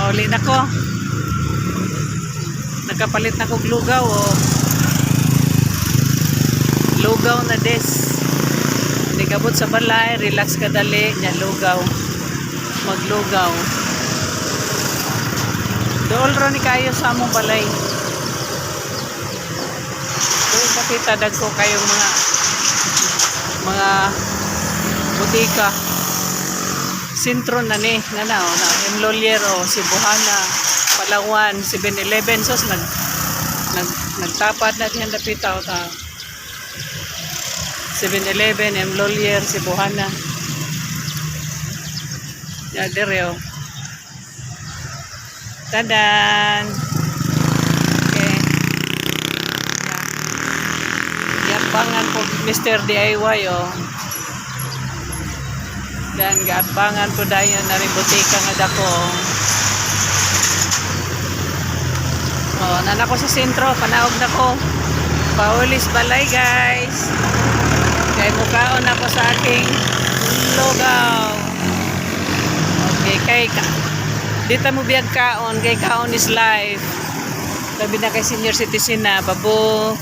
Mauli na ko. Nakapalit na ko lugaw oh. Lugaw na des. Nagabot sa balay, relax ka dali, nya lugaw. Maglugaw. Dool ro ni kayo sa among balay. Doon makita dagko kayong mga butika. Sentro na ni, na Emlolier o Cebuana, Palawan, 7-Eleven sos nagtapat na diyan dapita ta. 7-Eleven, Emlolier, Cebuana. Ya direo. Tadan. Okay. Yapangan po Mr. DIY oh. Dan gapangan po dayon na rin butika nga dako. Oh, nanako sa sentro, panaog na ko. Paulis balay guys. Kaya mukaon ako sa aking lugaw. Okay, kay dito mo biyag kaon, kay kaon is life. Sabi na kay senior citizen na, babo.